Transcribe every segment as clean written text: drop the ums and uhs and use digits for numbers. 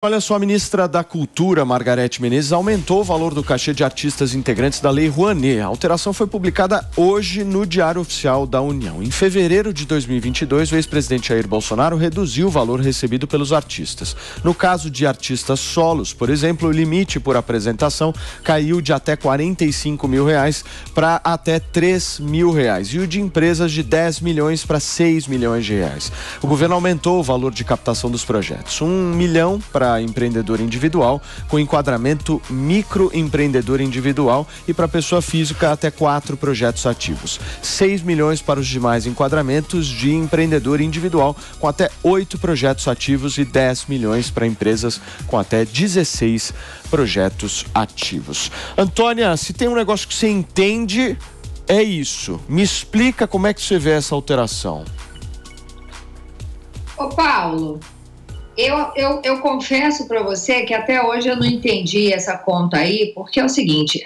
Olha só, a ministra da Cultura, Margareth Menezes, aumentou o valor do cachê de artistas integrantes da Lei Rouanet. A alteração foi publicada hoje no Diário Oficial da União. Em fevereiro de 2022, o ex-presidente Jair Bolsonaro reduziu o valor recebido pelos artistas. No caso de artistas solos, por exemplo, o limite por apresentação caiu de até R$45 mil para até R$3 mil. E o de empresas de 10 milhões para 6 milhões de reais. O governo aumentou o valor de captação dos projetos. 1 milhão para empreendedor individual, com enquadramento microempreendedor individual, e para pessoa física até 4 projetos ativos. 6 milhões para os demais enquadramentos de empreendedor individual, com até 8 projetos ativos, e 10 milhões para empresas com até 16 projetos ativos. Antônia, se tem um negócio que você entende, é isso. Me explica como é que você vê essa alteração. Ô Paulo, eu confesso para você que até hoje eu não entendi essa conta aí, porque é o seguinte,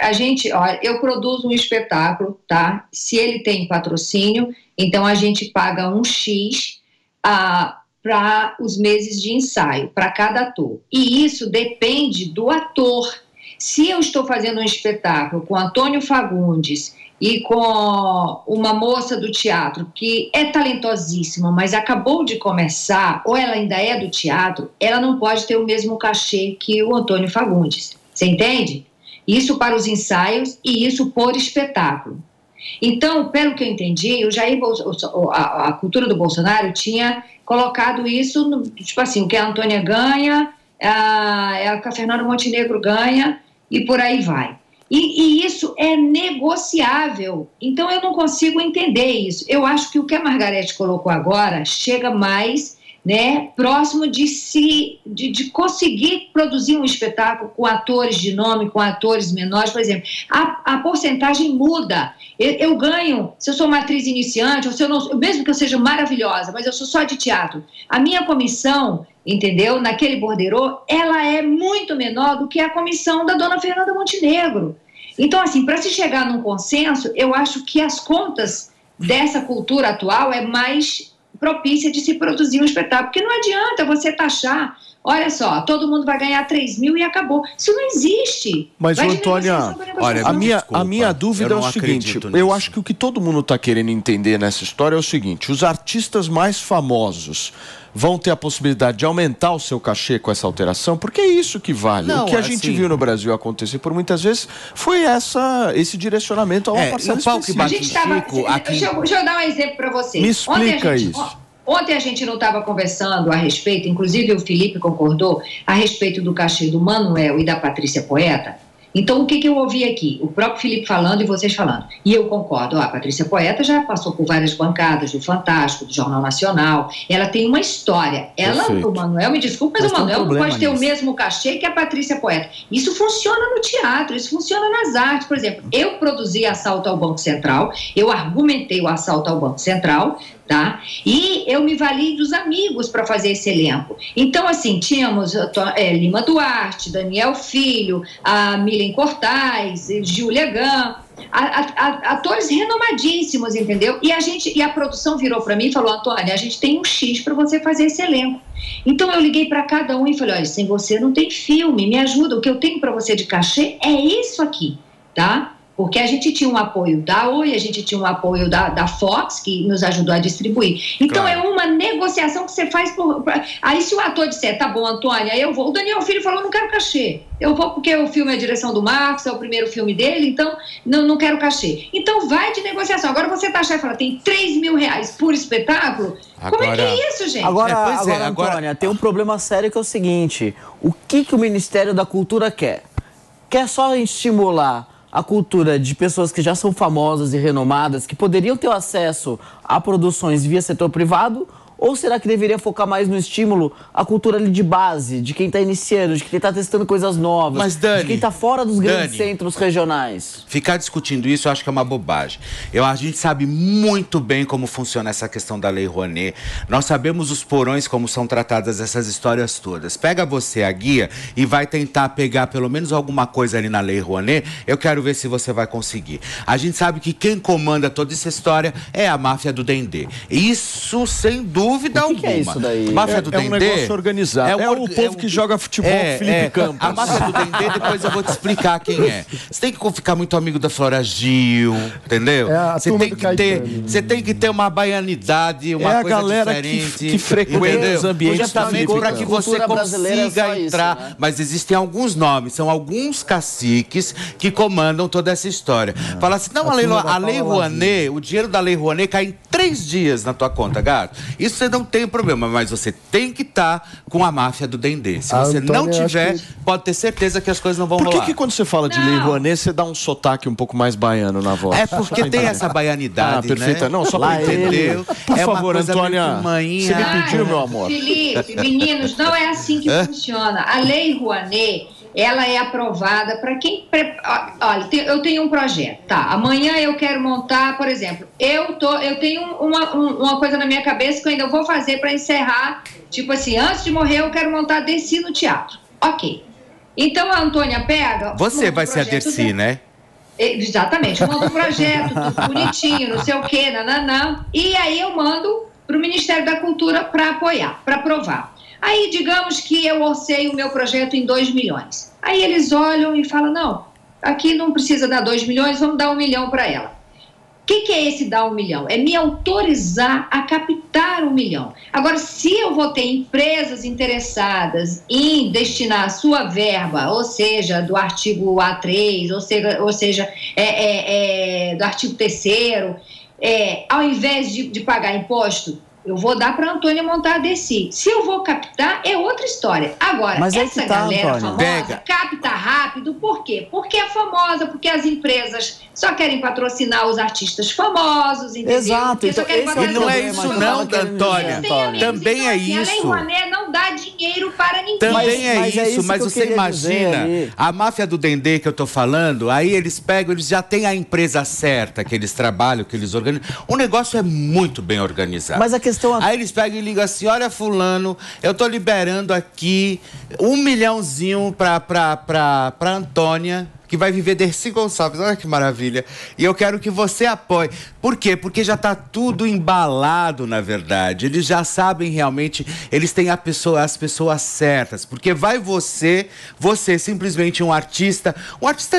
olha, eu produzo um espetáculo, tá? Se ele tem patrocínio, então a gente paga um X para os meses de ensaio, para cada ator. E isso depende do ator. Se eu estou fazendo um espetáculo com Antônio Fagundes e com uma moça do teatro que é talentosíssima, mas acabou de começar, ou ela ainda é do teatro, ela não pode ter o mesmo cachê que o Antônio Fagundes. Você entende? Isso para os ensaios e isso por espetáculo. Então, pelo que eu entendi, a cultura do Bolsonaro tinha colocado isso, tipo assim, o que a Antônia ganha, o que a Fernanda Montenegro ganha, e por aí vai. E isso é negociável. Então, eu não consigo entender isso. Eu acho que o que a Margareth colocou agora chega mais, né, próximo de conseguir produzir um espetáculo com atores de nome, com atores menores, por exemplo. A porcentagem muda. Eu ganho, se eu sou uma atriz iniciante, ou se eu não, mesmo que eu seja maravilhosa, mas eu sou só de teatro, a minha comissão, entendeu, naquele borderô, ela é muito menor do que a comissão da dona Fernanda Montenegro. Então, assim, para se chegar num consenso, eu acho que as contas dessa cultura atual é mais propícia de se produzir um espetáculo, porque não adianta você taxar, olha só, todo mundo vai ganhar 3 mil e acabou. Isso não existe. Mas, Antônia, olha, a minha dúvida é o seguinte, eu acho que o que todo mundo está querendo entender nessa história é o seguinte, os artistas mais famosos vão ter a possibilidade de aumentar o seu cachê com essa alteração, porque é isso que vale. Não, o que a gente viu no Brasil acontecer por muitas vezes foi esse direcionamento a uma parcela específica. Deixa eu dar um exemplo para vocês. Me explica isso. Ontem a gente não estava conversando a respeito, inclusive o Felipe concordou, a respeito do cachê do Manuel e da Patrícia Poeta. Então, o que eu ouvi aqui? O próprio Felipe falando e vocês falando. E eu concordo. A Patrícia Poeta já passou por várias bancadas do Fantástico, do Jornal Nacional. Ela tem uma história. O Manuel, me desculpe, mas o Manuel não pode ter o mesmo cachê que a Patrícia Poeta. Isso funciona no teatro, isso funciona nas artes. Por exemplo, eu produzi Assalto ao Banco Central, eu argumentei o Assalto ao Banco Central, tá? E eu me vali dos amigos para fazer esse elenco. Então, assim, tínhamos Lima Duarte, Daniel Filho, a Milen Cortais, Júlia Gam, atores renomadíssimos, entendeu? E a produção virou para mim e falou, Antônia, a gente tem um X para você fazer esse elenco. Então eu liguei para cada um e falei, olha, sem você não tem filme, me ajuda, o que eu tenho para você de cachê é isso aqui, tá? Porque a gente tinha um apoio da Oi, a gente tinha um apoio da Fox, que nos ajudou a distribuir. Então, claro, é uma negociação que você faz Aí, se o ator disser, tá bom, Antônia, eu vou. O Daniel Filho falou, não quero cachê. Eu vou porque o filme é a direção do Marcos, é o primeiro filme dele, então não quero cachê. Então, vai de negociação. Agora, você taxar e falar, tem 3 mil reais por espetáculo? Como é que é isso, gente? Agora, Antônia, tem um problema sério que é o seguinte. O que o Ministério da Cultura quer? Quer só estimular a cultura de pessoas que já são famosas e renomadas, que poderiam ter acesso a produções via setor privado, ou será que deveria focar mais no estímulo à cultura ali de base, de quem está iniciando, de quem está testando coisas novas, mas, Dani, de quem está fora dos grandes centros regionais? Ficar discutindo isso eu acho que é uma bobagem. A gente sabe muito bem como funciona essa questão da Lei Rouanet. Nós sabemos os porões, como são tratadas essas histórias todas. Pega você a guia e vai tentar pegar pelo menos alguma coisa ali na Lei Rouanet. Eu quero ver se você vai conseguir. A gente sabe que quem comanda toda essa história é a máfia do Dendê. Isso, sem dúvida, dúvida alguma. Que é isso daí? Máfia do Dendê um negócio organizado. É o povo que joga futebol com Felipe Campos. A máfia do Dendê, depois eu vou te explicar quem é. Você tem que ficar muito amigo da Flora Gil, entendeu? Você tem que ter uma baianidade, uma coisa galera diferente. que frequenta os ambientes justamente para que você consiga entrar. Isso, né? Mas existem alguns nomes, são alguns caciques que comandam toda essa história. Fala assim, não, a Lei Rouanet, o dinheiro da Lei Rouanet cai em 3 dias na tua conta, gato. Isso você não tem problema, mas você tem que estar com a máfia do Dendê. Se você não tiver, pode ter certeza que as coisas não vão rolar. Por que quando você fala de Lei Rouanet, você dá um sotaque um pouco mais baiano na voz? É porque tem essa baianidade, perfeita. né? Não, só para entender. Por favor, Antônia, você me pediu, meu amor. Felipe, meninos, não é assim que funciona. A Lei Rouanet, ela é aprovada para quem... Olha, eu tenho um projeto, tá? Amanhã eu quero montar, por exemplo, eu tenho uma coisa na minha cabeça que eu ainda vou fazer para encerrar, tipo assim, antes de morrer eu quero montar Dercy no teatro. Ok. Então a Antônia pega... Você vai ser a Dercy, né? Exatamente. Monta um projeto, tudo bonitinho, não sei o quê, nananã. E aí eu mando para o Ministério da Cultura para apoiar, para aprovar. Aí, digamos que eu orcei o meu projeto em 2 milhões. Aí eles olham e falam, não, aqui não precisa dar 2 milhões, vamos dar 1 milhão para ela. O que é esse dar 1 milhão? É me autorizar a captar 1 milhão. Agora, se eu vou ter empresas interessadas em destinar a sua verba, ou seja, do artigo A3, ou seja do artigo 3º, ao invés de pagar imposto, eu vou dar para a Antônia montar a Dercy. Se eu vou captar, é outra história. Agora, mas essa galera Antônia, famosa capta rápido. Por quê? Porque é famosa, porque as empresas só querem patrocinar os artistas famosos, entendeu? Exato. Então, e não é isso não, Antônia. Também é isso. A Lei Rouanet não dá dinheiro para ninguém. Também é isso, mas você imagina, a máfia do Dendê que eu tô falando, aí eles já têm a empresa certa que eles trabalham, que eles organizam. O negócio é muito bem organizado. Mas a questão... Aí eles pegam e ligam assim, olha fulano, eu tô liberando aqui 1 milhãozinho pra Antônia, que vai viver Dercy Gonçalves, olha que maravilha. E eu quero que você apoie. Por quê? Porque já tá tudo embalado, na verdade. Eles já sabem realmente, eles têm as pessoas certas. Porque vai você simplesmente um artista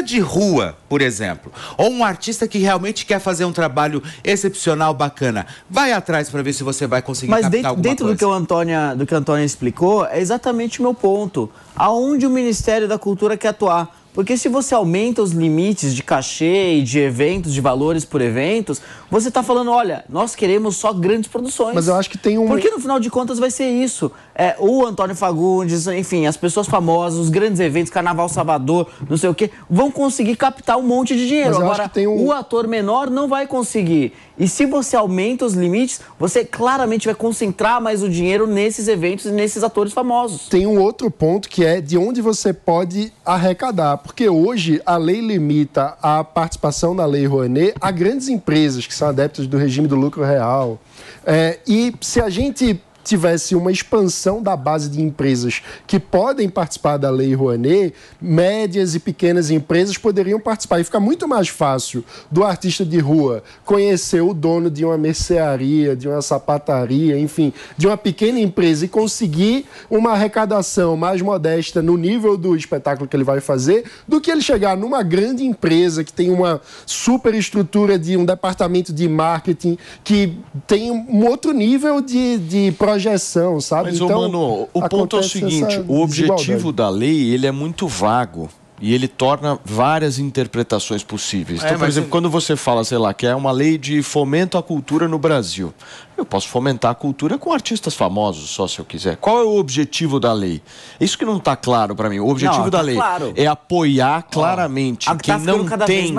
de rua, por exemplo, ou um artista que realmente quer fazer um trabalho excepcional, bacana. Vai atrás para ver se você vai conseguir captar alguma coisa. Mas dentro do que a Antônia explicou, é exatamente o meu ponto. Aonde o Ministério da Cultura quer atuar? Porque se você aumenta os limites de cachê e de eventos, de valores por eventos, você está falando, olha, nós queremos só grandes produções. Mas eu acho que tem um... Porque no final de contas vai ser isso. O Antônio Fagundes, enfim, as pessoas famosas, os grandes eventos, Carnaval Salvador, não sei o quê, vão conseguir captar um monte de dinheiro. Mas eu agora, acho que tem um... o ator menor não vai conseguir. E se você aumenta os limites, você claramente vai concentrar mais o dinheiro nesses eventos e nesses atores famosos. Tem um outro ponto que é de onde você pode arrecadar. Porque hoje a lei limita a participação na Lei Rouanet a grandes empresas que são adeptas do regime do lucro real. E se a gente tivesse uma expansão da base de empresas que podem participar da Lei Rouanet, médias e pequenas empresas poderiam participar. E fica muito mais fácil do artista de rua conhecer o dono de uma mercearia, de uma sapataria, enfim, de uma pequena empresa e conseguir uma arrecadação mais modesta no nível do espetáculo que ele vai fazer, do que ele chegar numa grande empresa que tem uma super estrutura de um departamento de marketing, que tem um outro nível de projeção, sabe? Mas, então, mano, o ponto é o seguinte, o objetivo da lei, ele é muito vago. E ele torna várias interpretações possíveis. Então, por exemplo, quando você fala, sei lá, que é uma lei de fomento à cultura no Brasil, eu posso fomentar a cultura com artistas famosos, só se eu quiser. Qual é o objetivo da lei? Isso que não está claro para mim. O objetivo da lei é apoiar claramente quem não tem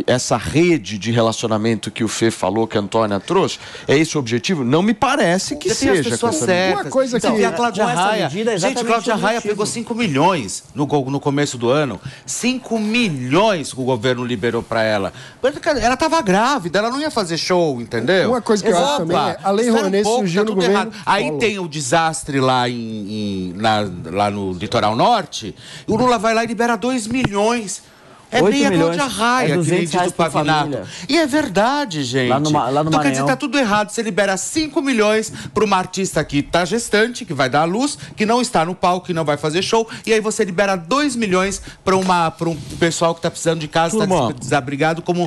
essa rede de relacionamento que o Fê falou, que a Antônia trouxe. É esse o objetivo? Não me parece que seja. As pessoas certas. Uma coisa que... a Cláudia Raia... Gente, Cláudia Raia pegou 5 milhões no começo do ano. 5 milhões que o governo liberou para ela. Ela estava grávida, ela não ia fazer show, entendeu? Uma coisa que eu acho também é, a Lei Rouanet surgiu no governo... Errado. Aí tem o desastre lá, lá no litoral norte, e o Lula vai lá e libera 2 milhões. É 8 meia milhões, de arraia, é que nem 200 diz o reais por Pavinato. família. E é verdade, gente. Lá no então quer dizer, Maranhão. tá tudo errado. Você libera 5 milhões para uma artista que tá gestante, que vai dar à luz, que não está no palco, que não vai fazer show, e aí você libera 2 milhões para um pessoal que tá precisando de casa, Turma, tá desabrigado, como